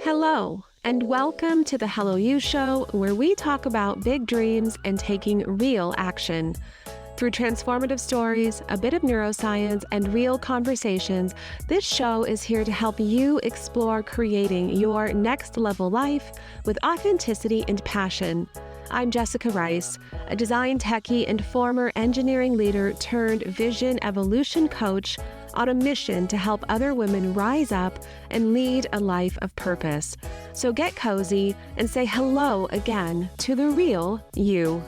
Hello, and welcome to the Hello You Show, where we talk about big dreams and taking real action. Through transformative stories, a bit of neuroscience, and real conversations, this show is here to help you explore creating your next level life with authenticity and passion. I'm Jessica Rice, a design techie and former engineering leader turned vision evolution coach on a mission to help other women rise up and lead a life of purpose. So get cozy and say hello again to the real you.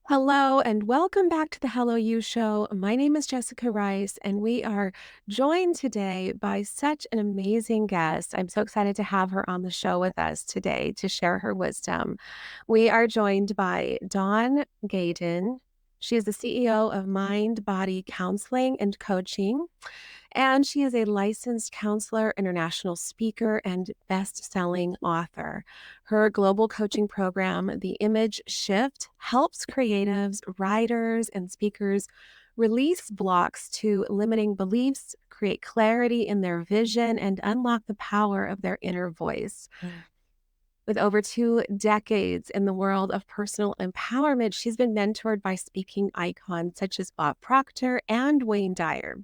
Hello, and welcome back to the Hello You Show. My name is Jessica Rice, and we are joined today by such an amazing guest. I'm so excited to have her on the show with us today to share her wisdom. We are joined by Dawn Gaiden. She is the CEO of Mind Body Counseling and Coaching, and she is a licensed counselor, international speaker, and best-selling author. Her global coaching program, The Image Shift, helps creatives, writers, and speakers release blocks to limiting beliefs, create clarity in their vision, and unlock the power of their inner voice. With over 2 decades in the world of personal empowerment, she's been mentored by speaking icons such as Bob Proctor and Wayne Dyer.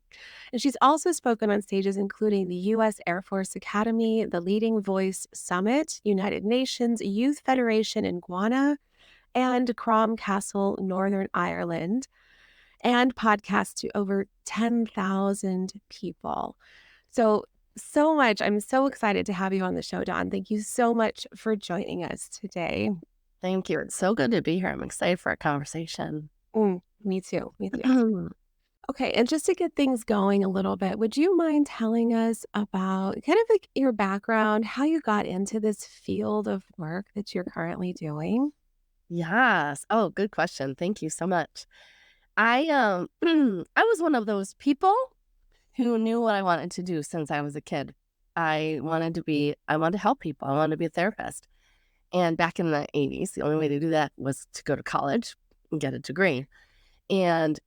And she's also spoken on stages including the U.S. Air Force Academy, the Leading Voice Summit, United Nations Youth Federation in Ghana, and Crom Castle, Northern Ireland, and podcasts to over 10,000 people. So much. I'm so excited to have you on the show, Dawn. Thank you so much for joining us today. Thank you. It's so good to be here. I'm excited for our conversation. Me too. Okay, and just to get things going a little bit, would you mind telling us about kind of like your background, how you got into this field of work that you're currently doing? Yes. Oh, good question. Thank you so much. I I was one of those people who knew what I wanted to do since I was a kid. I wanted to help people. I wanted to be a therapist. And back in the 80s, the only way to do that was to go to college and get a degree. And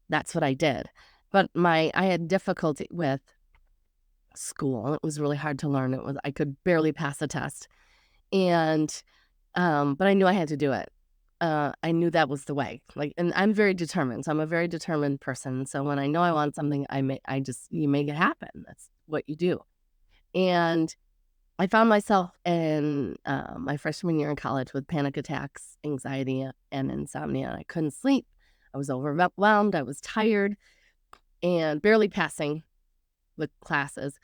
that's what I did. But I had difficulty with school. It was really hard to learn. I could barely pass a test. And but I knew I had to do it. I knew that was the way. And I'm very determined. So I'm a very determined person. So when I know I want something, you make it happen. That's what you do. And I found myself in my freshman year in college with panic attacks, anxiety, and insomnia. I couldn't sleep. I was overwhelmed. I was tired and barely passing with classes.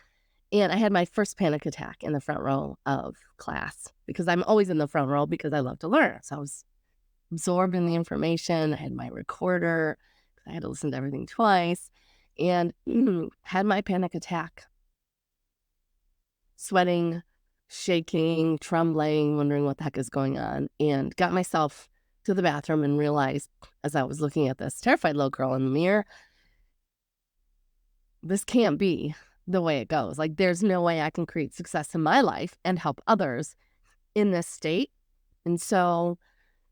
And I had my first panic attack in the front row of class because I'm always in the front row because I love to learn. So I was absorbed in the information. I had my recorder. I had to listen to everything twice and had my panic attack. Sweating, shaking, trembling, wondering what the heck is going on, and got myself to the bathroom and realized as I was looking at this terrified little girl in the mirror, this can't be the way it goes. Like, there's no way I can create success in my life and help others in this state. And so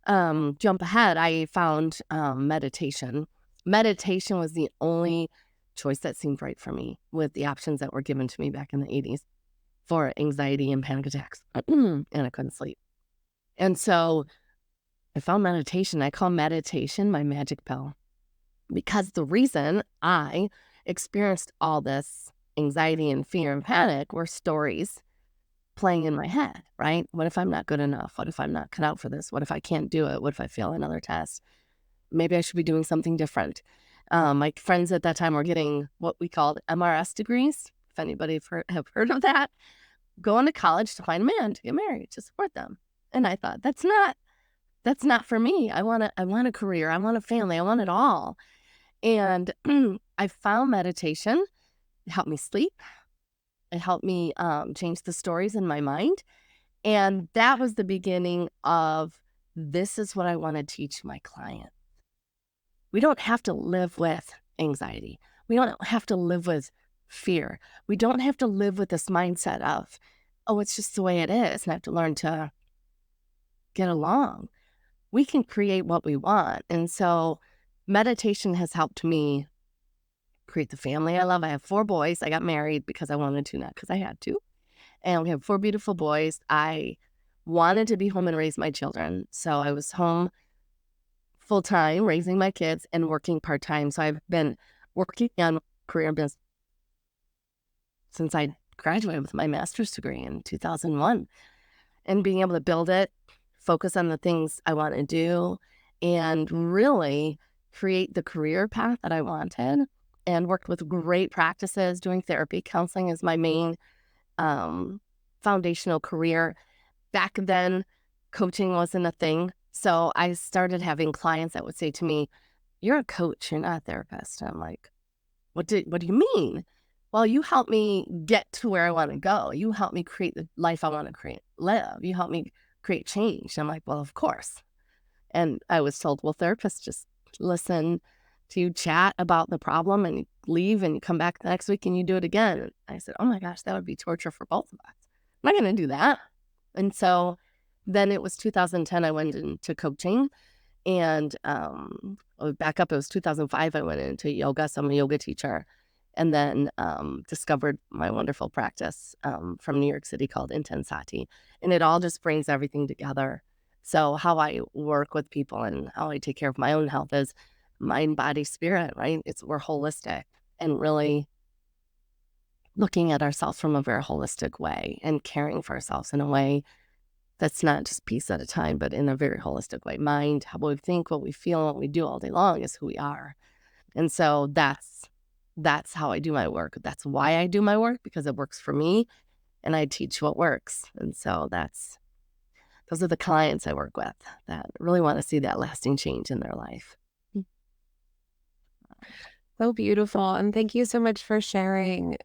jump ahead, I found meditation. Meditation was the only choice that seemed right for me with the options that were given to me back in the 80s for anxiety and panic attacks. And I couldn't sleep. And so I found meditation. I call meditation my magic pill because the reason I experienced all this anxiety and fear and panic were stories playing in my head, right? What if I'm not good enough? What if I'm not cut out for this? What if I can't do it? What if I fail another test? Maybe I should be doing something different. My friends at that time were getting what we called MRS degrees. If anybody have heard of that, going to college to find a man to get married to support them. And I thought, that's not for me. I want a career. I want a family. I want it all. And I found meditation. It helped me sleep. It helped me change the stories in my mind. And that was the beginning of, this is what I want to teach my client. We don't have to live with anxiety. We don't have to live with fear. We don't have to live with this mindset of, oh, it's just the way it is, and I have to learn to get along. We can create what we want. And so meditation has helped me create the family I love. I have 4 boys. I got married because I wanted to, not because I had to. And we have 4 beautiful boys. I wanted to be home and raise my children. So I was home full time, raising my kids and working part time. So I've been working on career business since I graduated with my master's degree in 2001, and being able to build it, focus on the things I want to do, and really create the career path that I wanted, and worked with great practices. Doing therapy, counseling is my main foundational career. Back then, coaching wasn't a thing. So I started having clients that would say to me, "You're a coach, you're not a therapist." And I'm like, what do you mean? Well, you help me get to where I want to go. You help me create the life I want to live. You help me create change. I'm like, well, of course. And I was told, well, therapists just listen to you chat about the problem and you leave and you come back the next week and you do it again. And I said, oh my gosh, that would be torture for both of us. I'm not going to do that. And so then it was 2010, I went into coaching. And back up, it was 2005, I went into yoga. So I'm a yoga teacher. And then discovered my wonderful practice from New York City called intenSati. And it all just brings everything together. So how I work with people and how I take care of my own health is mind, body, spirit, right? We're holistic and really looking at ourselves from a very holistic way and caring for ourselves in a way that's not just piece at a time, but in a very holistic way. Mind, how we think, what we feel, what we do all day long is who we are. And so that's how I do my work. That's why I do my work, because it works for me and I teach what works. And so those are the clients I work with that really want to see that lasting change in their life. So beautiful. And thank you so much for sharing,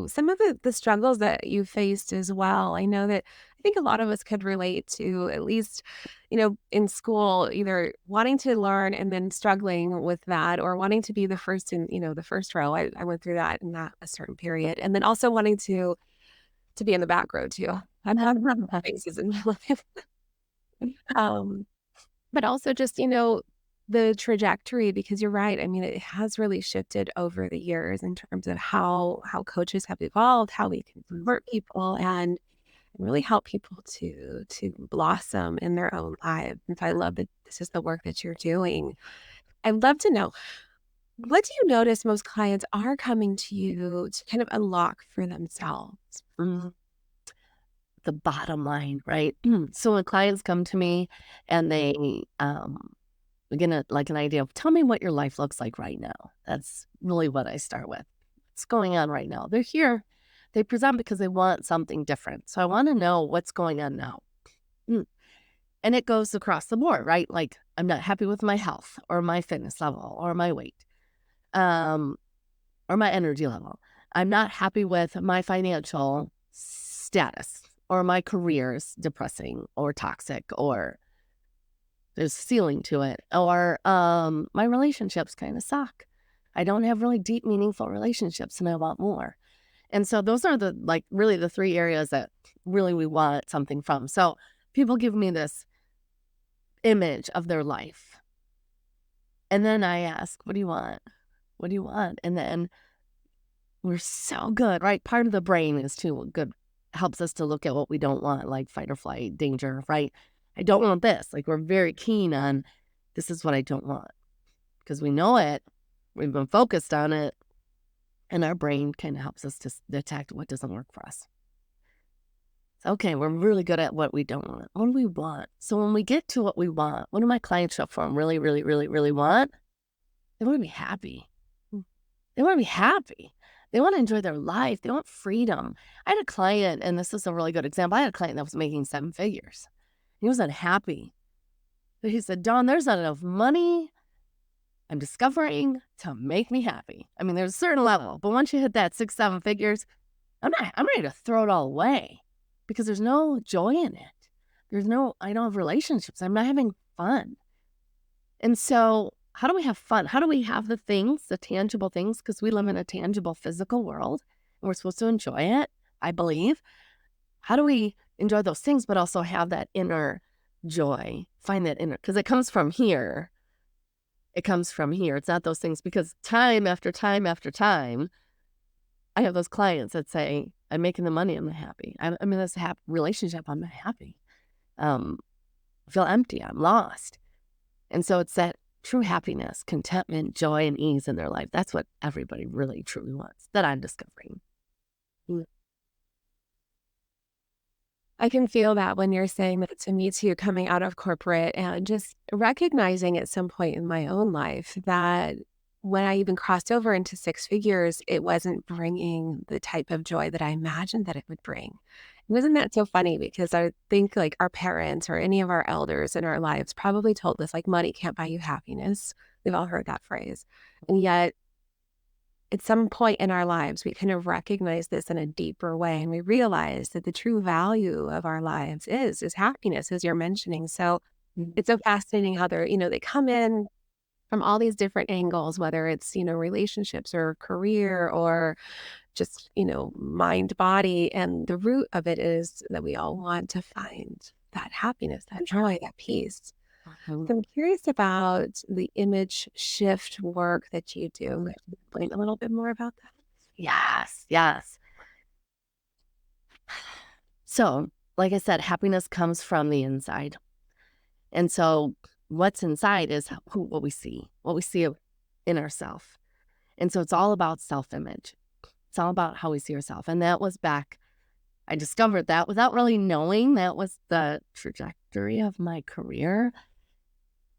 some of the struggles that you faced as well. I know that I think a lot of us could relate to, at least, in school, either wanting to learn and then struggling with that, or wanting to be the first in, the first row. I went through that in that a certain period. And then also wanting to be in the back row too. I'm having phases in my life. Um, but also just, the trajectory, because you're right. I mean, it has really shifted over the years in terms of how coaches have evolved, how we can convert people and really help people to blossom in their own lives. And so I love that this is the work that you're doing. I'd love to know, what do you notice most clients are coming to you to kind of unlock for themselves? Mm, the bottom line, right? So when clients come to me and they get an idea of, tell me what your life looks like right now. That's really what I start with. What's going on right now? They're here. They present because they want something different. So I want to know what's going on now. And it goes across the board, right? Like, I'm not happy with my health or my fitness level or my weight or my energy level. I'm not happy with my financial status, or my career's depressing or toxic, or there's a ceiling to it, or my relationships kind of suck. I don't have really deep, meaningful relationships and I want more. And so those are really the 3 areas that really we want something from. So people give me this image of their life. And then I ask, what do you want? What do you want? And then we're so good, right? Part of the brain is too good, helps us to look at what we don't want, like fight or flight, danger, right? I don't want this. Like, we're very keen on, this is what I don't want, because we know it. We've been focused on it. And our brain kind of helps us to detect what doesn't work for us. So, okay, we're really good at what we don't want. What do we want? So when we get to what we want, what do my clients show for them really, really, really, really want? They want to be happy. They want to be happy. They want to enjoy their life. They want freedom. I had a client, and this is a really good example. I had a client that was making 7 figures. He was unhappy. But he said, Dawn, there's not enough money I'm discovering to make me happy. I mean, there's a certain level, but once you hit that 6, 7 figures, I'm ready to throw it all away, because there's no joy in it. I don't have relationships. I'm not having fun. And so how do we have fun? How do we have the things, the tangible things? Because we live in a tangible physical world and we're supposed to enjoy it, I believe. How do we enjoy those things, but also have that inner joy? Find that inner, because it comes from here It comes from here. It's not those things, because time after time after time, I have those clients that say, I'm making the money, I'm not happy. I'm in this relationship, I'm not happy. I feel empty, I'm lost. And so it's that true happiness, contentment, joy, and ease in their life. That's what everybody really truly wants, that I'm discovering. Mm. I can feel that when you're saying that to me too, coming out of corporate and just recognizing at some point in my own life that when I even crossed over into six figures, it wasn't bringing the type of joy that I imagined that it would bring. Wasn't that so funny? Because I think like our parents or any of our elders in our lives probably told us like money can't buy you happiness. We've all heard that phrase. And yet at some point in our lives, we kind of recognize this in a deeper way, and we realize that the true value of our lives is happiness, as you're mentioning. So it's so fascinating how they come in from all these different angles, whether it's, relationships or career or just, mind, body. And the root of it is that we all want to find that happiness, that joy, that peace. Mhm. So I'm curious about the image shift work that you do. Could you explain a little bit more about that? Yes, yes. So, like I said, happiness comes from the inside. And so what's inside is what we see in ourselves. And so it's all about self-image. It's all about how we see ourselves. And that was back, I discovered that without really knowing that was the trajectory of my career.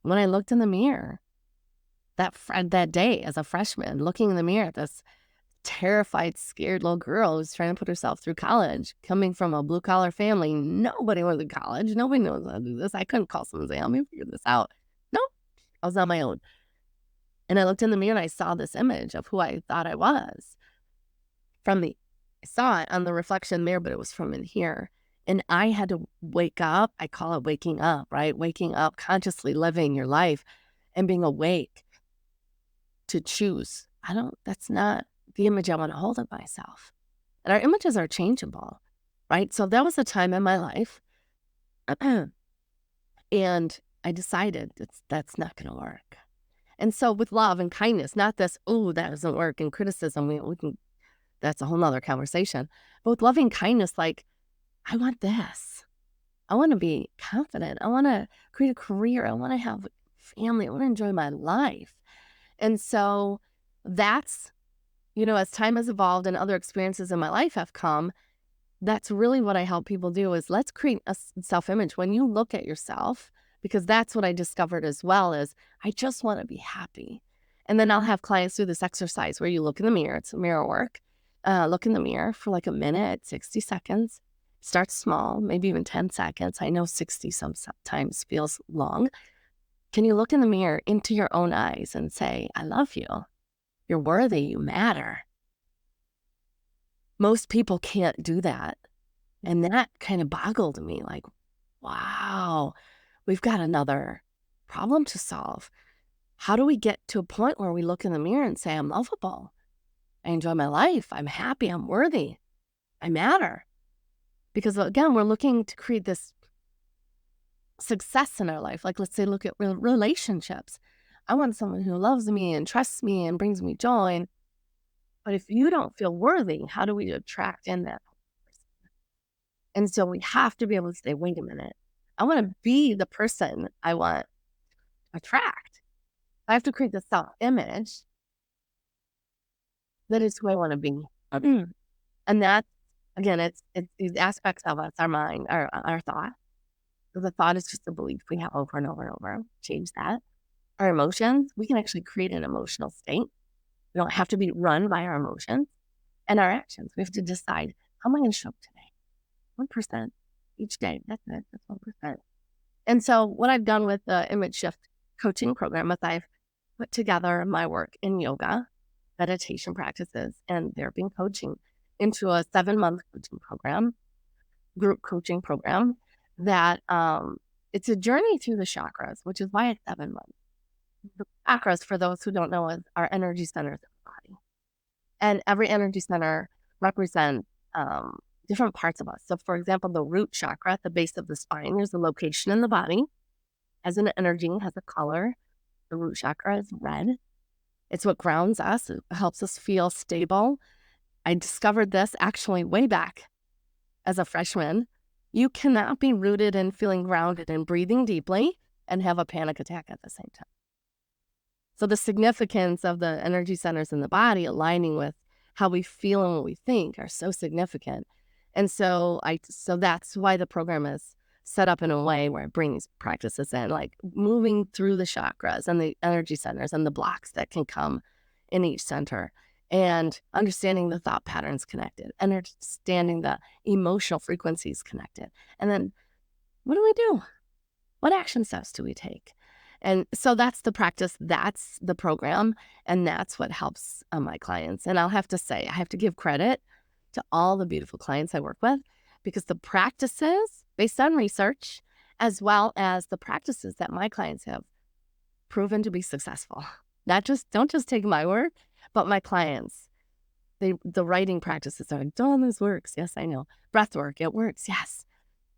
When I looked in the mirror that day as a freshman, looking in the mirror at this terrified, scared little girl who's trying to put herself through college, coming from a blue collar family. Nobody went to college. Nobody knows how to do this. I couldn't call someone and say, help me figure this out. Nope. I was on my own. And I looked in the mirror and I saw this image of who I thought I was I saw it on the reflection mirror, but it was from in here. And I had to wake up. I call it waking up, right? Waking up, consciously living your life and being awake to choose. That's not the image I want to hold of myself. And our images are changeable, right? So that was a time in my life. And I decided that's not going to work. And so with love and kindness, not this, oh, that doesn't work, and criticism, we can, that's a whole nother conversation. But with loving kindness, like, I want this. I want to be confident. I want to create a career. I want to have a family. I want to enjoy my life. And so that's, as time has evolved and other experiences in my life have come, that's really what I help people do is let's create a self-image. When you look at yourself, because that's what I discovered as well, is I just want to be happy. And then I'll have clients do this exercise where you look in the mirror. It's mirror work. Look in the mirror for like a minute, 60 seconds. Start small, maybe even 10 seconds. I know 60 sometimes feels long. Can you look in the mirror into your own eyes and say, I love you. You're worthy. You matter. Most people can't do that. And that kind of boggled me like, wow, we've got another problem to solve. How do we get to a point where we look in the mirror and say, I'm lovable. I enjoy my life. I'm happy. I'm worthy. I matter. Because again, we're looking to create this success in our life. Like, let's say, look at relationships. I want someone who loves me and trusts me and brings me joy. But if you don't feel worthy, how do we attract in that person? And so we have to be able to say, wait a minute, I want to be the person I want to attract. I have to create the self-image that is who I want to be. And that, again, it's these aspects of us, our mind, our thought. So the thought is just a belief we have over and over and over. Change that. Our emotions, we can actually create an emotional state. We don't have to be run by our emotions. And our actions, we have to decide, how am I going to show up today? 1% each day. That's it. That's 1%. And so what I've done with the image shift coaching program is I've put together my work in yoga, meditation practices, and therapy and coaching into a 7-month coaching program, group coaching program that it's a journey through the chakras, which is why it's 7 months. The chakras, for those who don't know, are energy centers of the body. And every energy center represents different parts of us. So, for example, the root chakra at the base of the spine, there's a location in the body, has an energy, has a color. The root chakra is red. It's what grounds us. It helps us feel stable. I discovered this actually way back as a freshman. You cannot be rooted and feeling grounded and breathing deeply and have a panic attack at the same time. So the significance of the energy centers in the body aligning with how we feel and what we think are so significant. And so that's why the program is set up in a way where it brings practices in, like moving through the chakras and the energy centers and the blocks that can come in each center, and understanding the thought patterns connected, understanding the emotional frequencies connected. And then what do we do? What action steps do we take? And so that's the practice, that's the program, and that's what helps my clients. And I'll have to say, I have to give credit to all the beautiful clients I work with, because the practices based on research, as well as the practices that my clients have proven to be successful. Don't just take my word, but my clients. The writing practices are like, Dawn, this works. Yes, I know. Breathwork, it works. Yes.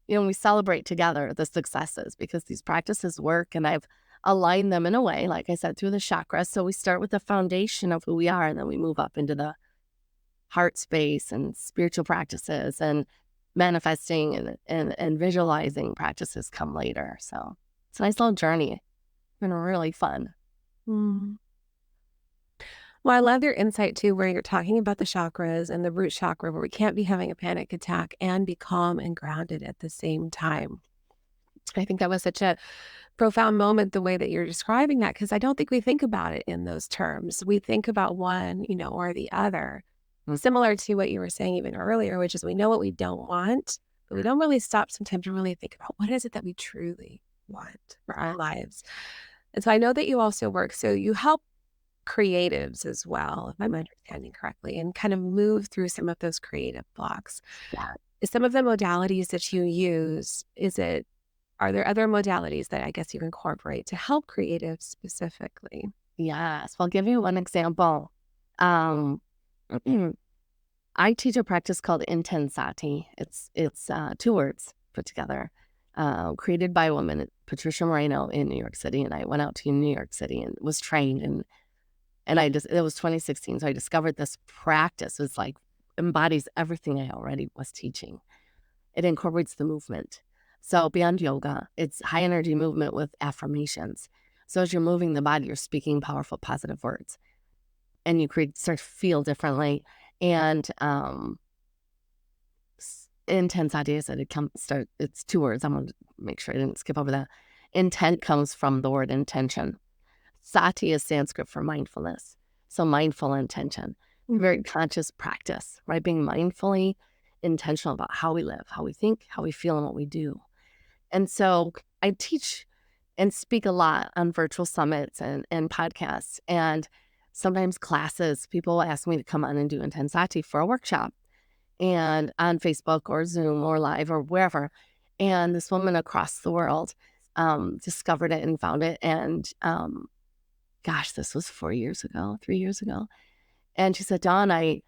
We celebrate together the successes because these practices work, and I've aligned them in a way, like I said, through the chakras. So we start with the foundation of who we are, and then we move up into the heart space and spiritual practices, and manifesting and visualizing practices come later. So it's a nice little journey. It's been really fun. Mm. Well, I love your insight too, where you're talking about the chakras and the root chakra, where we can't be having a panic attack and be calm and grounded at the same time. I think that was such a profound moment, the way that you're describing that, because I don't think we think about it in those terms. We think about one, or the other. Similar to what you were saying even earlier, which is we know what we don't want, but we don't really stop sometimes to really think about what is it that we truly want for our lives. And so I know that you also work, so you help creatives as well, if I'm understanding correctly, and kind of move through some of those creative blocks. Yeah. Some of the modalities that you use, are there other modalities that I guess you incorporate to help creatives specifically? Yes. I'll give you one example. Um, I teach a practice called intenSati. It's 2 words put together, created by a woman, Patricia Moreno, in New York City. And I went out to New York City and was trained, and it was 2016. So I discovered this practice. It's like embodies everything I already was teaching. It incorporates the movement. So beyond yoga, it's high energy movement with affirmations. So as you're moving the body, you're speaking powerful, positive words, and you start to feel differently. And intenSati, I said it's 2 words. I'm going to make sure I didn't skip over that. Intent comes from the word intention. Sati is Sanskrit for mindfulness. So mindful intention, very conscious practice, right? Being mindfully intentional about how we live, how we think, how we feel, and what we do. And so I teach and speak a lot on virtual summits and podcasts, and sometimes classes. People ask me to come on and do intenSati for a workshop, and on Facebook or Zoom or live or wherever. And this woman across the world discovered it and found it. And gosh, this was 3 years ago. And she said, Dawn, I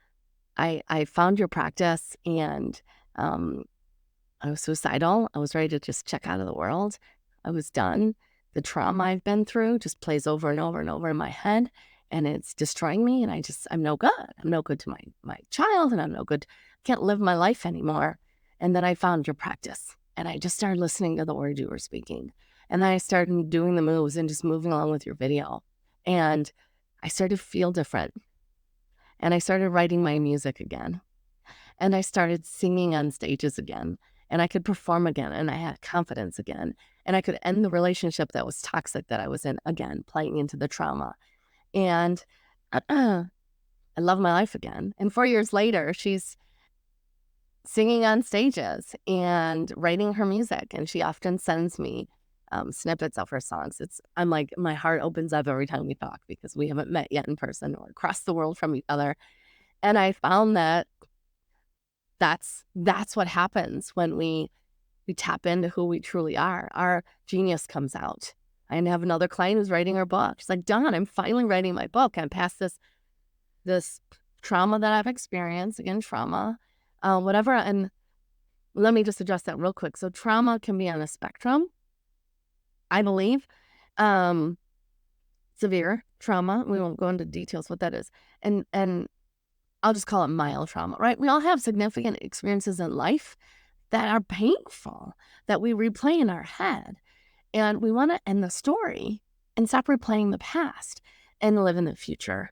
found your practice, and I was suicidal. I was ready to just check out of the world. I was done. The trauma I've been through just plays over and over and over in my head, and it's destroying me. And I'm no good. I'm no good to my child, and I'm no good. Can't live my life anymore. And then I found your practice, and I just started listening to the words you were speaking. And then I started doing the moves and just moving along with your video. And I started to feel different. And I started writing my music again. And I started singing on stages again. And I could perform again. And I had confidence again. And I could end the relationship that was toxic that I was in again, playing into the trauma. And I love my life again. And 4 years later, she's singing on stages and writing her music. And she often sends me snippets of her songs. I'm like, my heart opens up every time we talk, because we haven't met yet in person or across the world from each other. And I found that that's what happens when we tap into who we truly are. Our genius comes out. I have another client who's writing her book. She's like, Dawn, I'm finally writing my book. I'm past this trauma that I've experienced, again, trauma, whatever. And let me just address that real quick. So trauma can be on a spectrum, I believe. severe trauma. We won't go into details what that is. And I'll just call it mild trauma, right? We all have significant experiences in life that are painful, that we replay in our head. And we want to end the story and stop replaying the past and live in the future.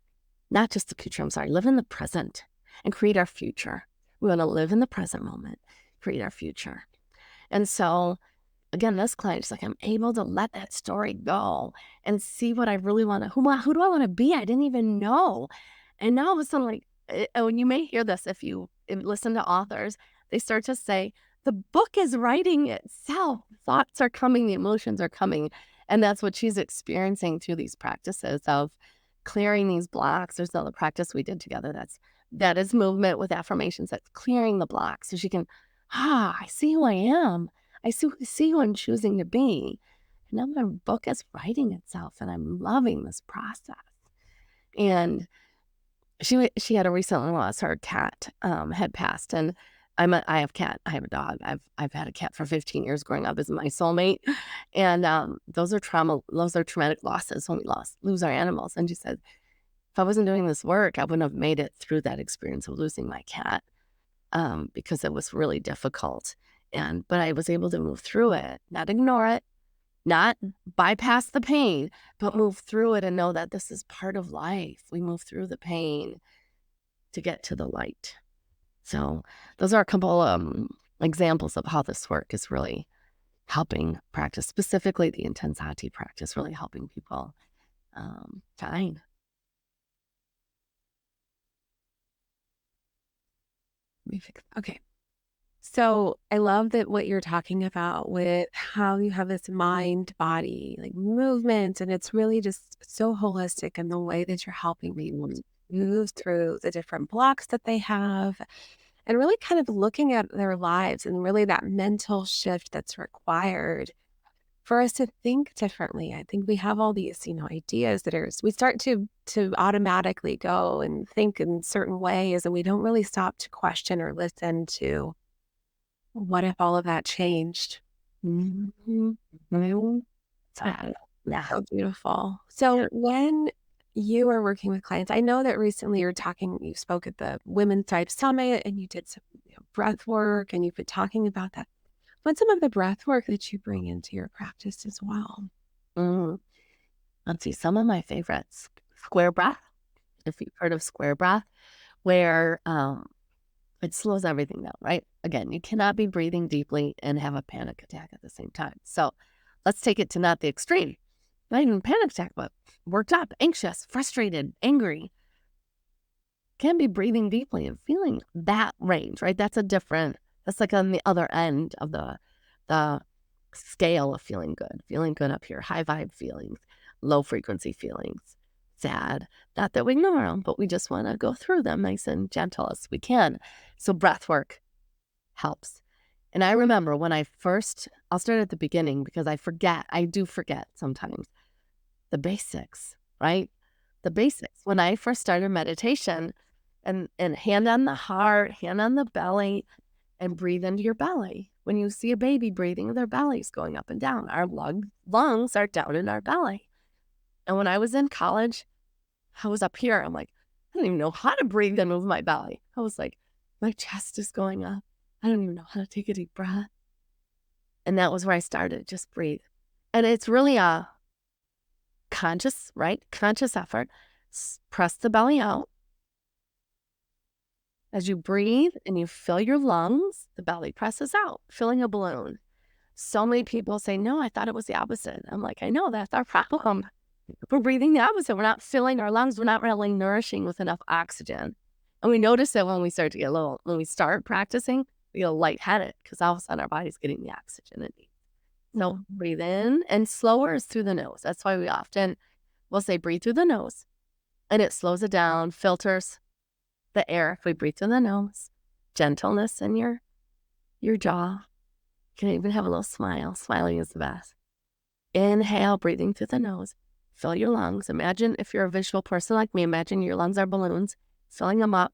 Not just the future, I'm sorry, live in the present and create our future. We want to live in the present moment, create our future. And so, again, this client is like, I'm able to let that story go and see what I really want to, who do I want to be? I didn't even know. And now all of a sudden, like, and you may hear this if you listen to authors, they start to say, the book is writing itself. Thoughts are coming, the emotions are coming. And that's what she's experiencing through these practices of clearing these blocks. There's another practice we did together that is movement with affirmations. That's clearing the blocks so she can, I see who I am. I see who I'm choosing to be. And now my book is writing itself and I'm loving this process. And she had a recent loss. Her cat had passed, and I have cat. I have a dog. I've had a cat for 15 years growing up as my soulmate, and those are traumatic losses when we lose our animals. And she said, if I wasn't doing this work, I wouldn't have made it through that experience of losing my cat because it was really difficult. But I was able to move through it, not ignore it, not bypass the pain, but move through it and know that this is part of life. We move through the pain to get to the light. So those are a couple examples of how this work is really helping practice, specifically the intenSati practice, really helping people shine. Okay. So I love that what you're talking about with how you have this mind body like movement, and it's really just so holistic in the way that you're helping people to move through the different blocks that they have and really kind of looking at their lives and really that mental shift that's required for us to think differently. I think we have all these, ideas that are we start to automatically go and think in certain ways, and we don't really stop to question or listen to what if all of that changed? Mm-hmm. So, Yeah. so beautiful. So when you are working with clients, I know that recently you spoke at the Women's Type Summit and you did some breath work and you've been talking about that. What's some of the breath work that you bring into your practice as well? Mm. Let's see, some of my favorites. Square breath, if you've heard of square breath, where it slows everything down, right? Again, you cannot be breathing deeply and have a panic attack at the same time. So let's take it to not the extreme. Not even panic attack, but worked up, anxious, frustrated, angry. Can be breathing deeply and feeling that range, right? That's like on the other end of the scale of feeling good up here, high vibe feelings, low frequency feelings, sad. Not that we ignore them, but we just want to go through them nice and gentle as we can. So breath work helps. And I remember when I'll start at the beginning because I do forget sometimes the basics, right? The basics. When I first started meditation and hand on the heart, hand on the belly, and breathe into your belly. When you see a baby breathing, their belly's going up and down. Our lungs are down in our belly. And when I was in college, I was up here. I'm like, I don't even know how to breathe and move my belly. I was like, my chest is going up. I don't even know how to take a deep breath. And that was where I started. Just breathe. And it's really a conscious, right? Conscious effort. Press the belly out. As you breathe and you fill your lungs, the belly presses out, filling a balloon. So many people say, no, I thought it was the opposite. I'm like, I know, that's our problem. We're breathing the opposite. We're not filling our lungs. We're not really nourishing with enough oxygen. And we notice it when we start practicing, we get lightheaded because all of a sudden our body's getting the oxygen it needs. So breathe in, and slower is through the nose. That's why we'll say breathe through the nose, and it slows it down, filters the air. If we breathe through the nose, gentleness in your jaw. You can even have a little smile. Smiling is the best. Inhale, breathing through the nose. Fill your lungs. Imagine, if you're a visual person like me, imagine your lungs are balloons, filling them up.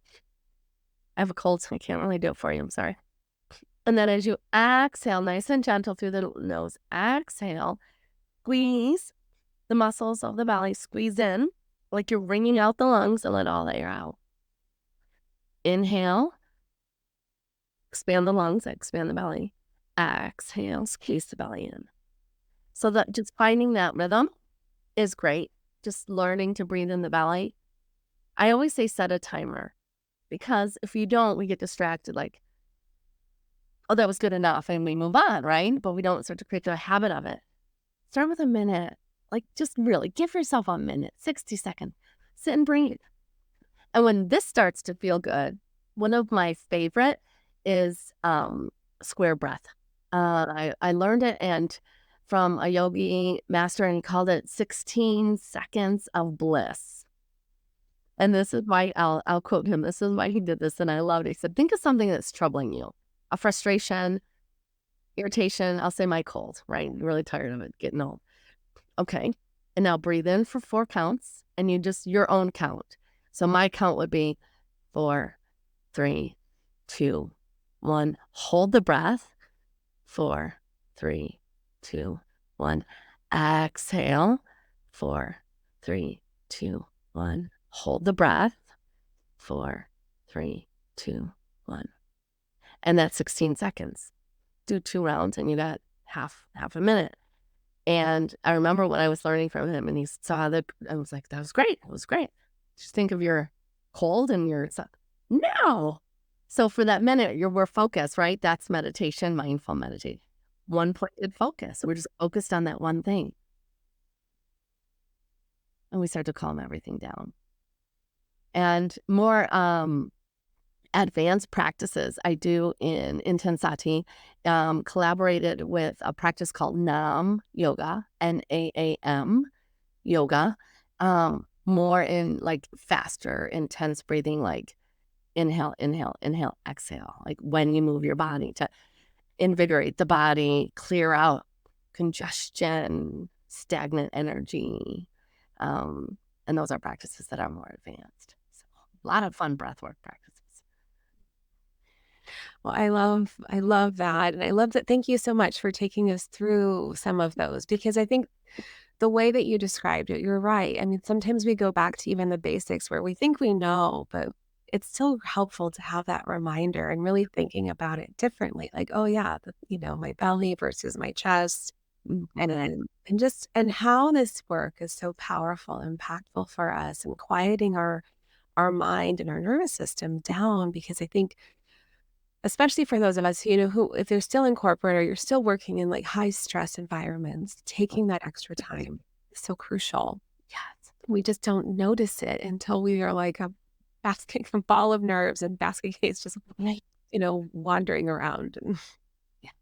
I have a cold, so I can't really do it for you. I'm sorry. And then as you exhale, nice and gentle through the nose, exhale, squeeze the muscles of the belly, squeeze in like you're wringing out the lungs and let all the air out. Inhale, expand the lungs, expand the belly. Exhale, squeeze the belly in. So that just finding that rhythm is great. Just learning to breathe in the belly. I always say set a timer because if you don't, we get distracted like, oh, that was good enough and we move on, right? But we don't start to create the habit of it. Start with a minute. Like just really give yourself a minute, 60 seconds. Sit and breathe. And when this starts to feel good, one of my favorite is square breath. I learned it and from a yogi master, and he called it 16 seconds of bliss. And this is why I'll quote him. This is why he did this, and I loved it. He said, think of something that's troubling you, a frustration, irritation. I'll say my cold, right? I'm really tired of it, getting old. Okay. And now breathe in for 4 counts, and you just your own count. So my count would be 4, 3, 2, 1. Hold the breath. 4, 3, 2, 1. Exhale. 4, 3, 2, 1. Hold the breath. 4, 3, 2, 1. And that's 16 seconds. Do 2 rounds and you got half a minute. And I remember when I was learning from him and he saw that, I was like, that was great. It was great. Just think of your cold and your, no. So for that minute, we're focused, right? That's meditation, mindful meditation. One pointed focus. We're just focused on that one thing. And we start to calm everything down. And more advanced practices I do in intenSati, collaborated with a practice called NAM yoga, NAAM yoga, more in like faster, intense breathing, like inhale, inhale, inhale, exhale, like when you move your body to invigorate the body, clear out congestion, stagnant energy. And those are practices that are more advanced. So a lot of fun breathwork practices. Well, I love that, and I love that thank you so much for taking us through some of those, because I think the way that you described it, you're right. I mean, sometimes we go back to even the basics where we think we know, but it's still helpful to have that reminder and really thinking about it differently. Like, oh yeah, my belly versus my chest, and how this work is so powerful, impactful for us, and quieting our mind and our nervous system down. Because I think, especially for those of us, who, if they're still in corporate or you're still working in like high stress environments, taking that extra time is so crucial. Yes. We just don't notice it until we are like a basket, a ball of nerves and basket case just, Right. wandering around. And Yeah.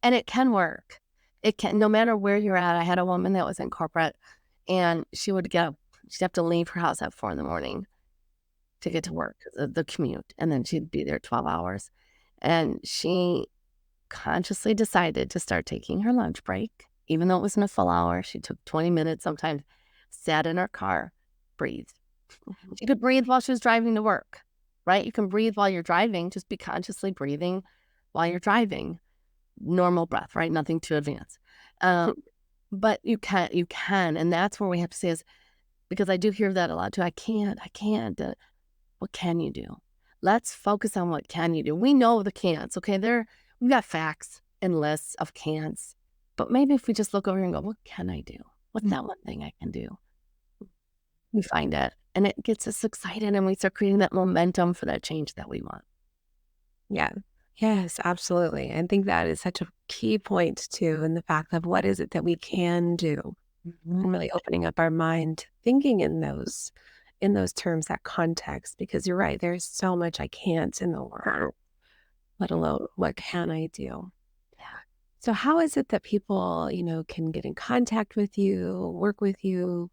And it can work. It can, no matter where you're at. I had a woman that was in corporate and she would get up, she'd have to leave her house at 4 in the morning to get to work, the commute. And then she'd be there 12 hours. And she consciously decided to start taking her lunch break, even though it wasn't a full hour. She took 20 minutes sometimes, sat in her car, breathed. She could breathe while she was driving to work, right? You can breathe while you're driving. Just be consciously breathing while you're driving. Normal breath, right? Nothing too advanced. But you can. And that's where we have to say is, because I do hear that a lot too. I can't. What can you do? Let's focus on what can you do. We know the can'ts, okay? We've got facts and lists of can'ts. But maybe if we just look over here and go, what can I do? What's that one thing I can do? We find it. And it gets us excited and we start creating that momentum for that change that we want. yeah. Yes, absolutely. I think that is such a key point too, in the fact of what is it that we can do, and really opening up our mind, thinking in those terms, that context, because you're right, there's so much I can't in the world, let alone what can I do. Yeah. So how is it that people, can get in contact with you, work with you?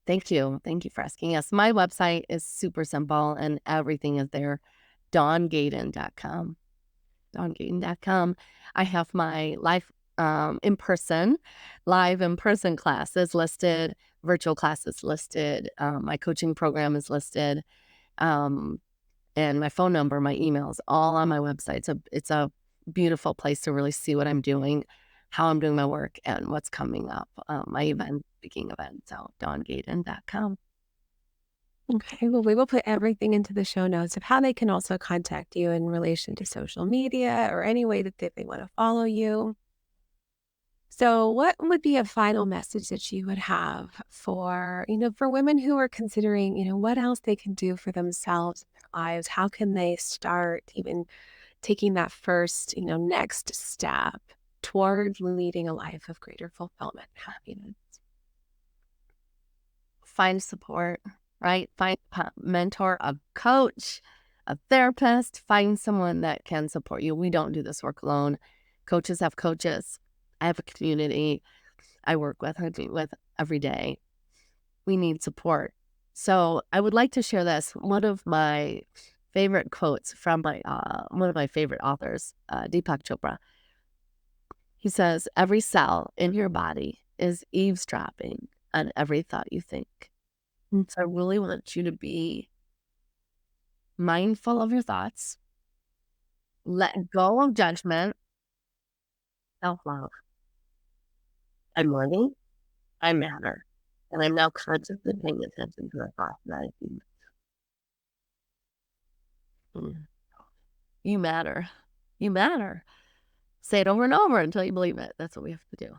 Thank you. Thank you for asking. Yes, my website is super simple and everything is there. DawnGaiden.com. DawnGaiden.com. I have my live in person classes listed, virtual classes listed. My coaching program is listed. And my phone number, my emails, all on my website. It's a beautiful place to really see what I'm doing. how I'm doing my work and what's coming up, my event, speaking event. So dawngaiden.com. Okay, well, we will put everything into the show notes of how they can also contact you in relation to social media or any way that they want to follow you. So, what would be a final message that you would have for, for women who are considering, what else they can do for themselves in their lives? How can they start even taking that first, next step toward leading a life of greater fulfillment and happiness? Find support, right? Find a mentor, a coach, a therapist. Find someone that can support you. We don't do this work alone. Coaches have coaches. I have a community I work with, I meet with every day. We need support. So I would like to share this. One of my favorite quotes from one of my favorite authors, Deepak Chopra. He says, "Every cell in your body is eavesdropping on every thought you think." So I really want you to be mindful of your thoughts, let go of judgment, self-love. I'm learning, I matter, and I'm now consciously paying attention to the thoughts that I think. Mm. You matter. You matter. Say it over and over until you believe it. That's what we have to do.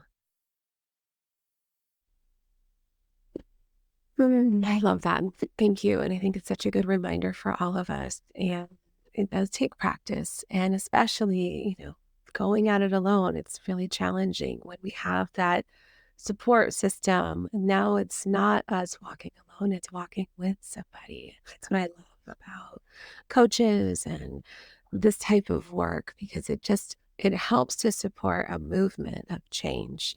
I love that. Thank you. And I think it's such a good reminder for all of us. And it does take practice. And especially, going at it alone, it's really challenging when we have that support system. Now it's not us walking alone, it's walking with somebody. That's what I love about coaches and this type of work because it helps to support a movement of change,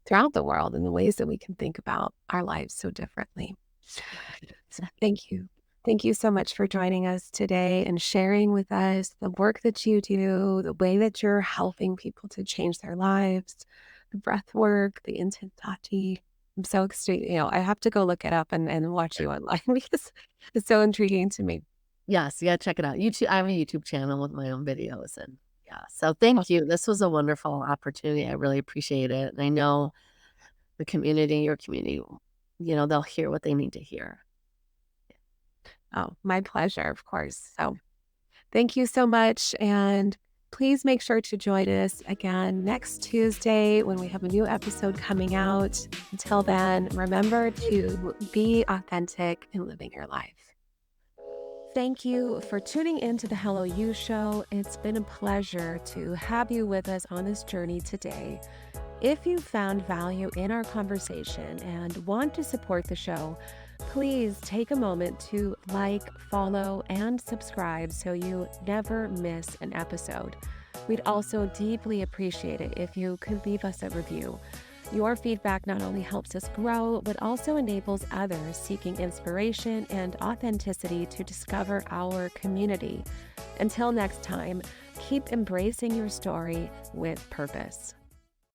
throughout the world in the ways that we can think about our lives so differently. So thank you. Thank you so much for joining us today and sharing with us the work that you do, the way that you're helping people to change their lives, the breath work, the intenSati. I'm so excited. I have to go look it up and watch you online because it's so intriguing to me. Yes, yeah, check it out. YouTube. I have a YouTube channel with my own videos, and yeah. So thank you. This was a wonderful opportunity. I really appreciate it, and I know the community, your community, they'll hear what they need to hear. Oh, my pleasure, of course. So thank you so much. And please make sure to join us again next Tuesday when we have a new episode coming out. Until then, remember to be authentic in living your life. Thank you for tuning into the Hello You Show. It's been a pleasure to have you with us on this journey today. If you found value in our conversation and want to support the show, please take a moment to like, follow, and subscribe so you never miss an episode. We'd also deeply appreciate it if you could leave us a review. Your feedback not only helps us grow, but also enables others seeking inspiration and authenticity to discover our community. Until next time, keep embracing your story with purpose.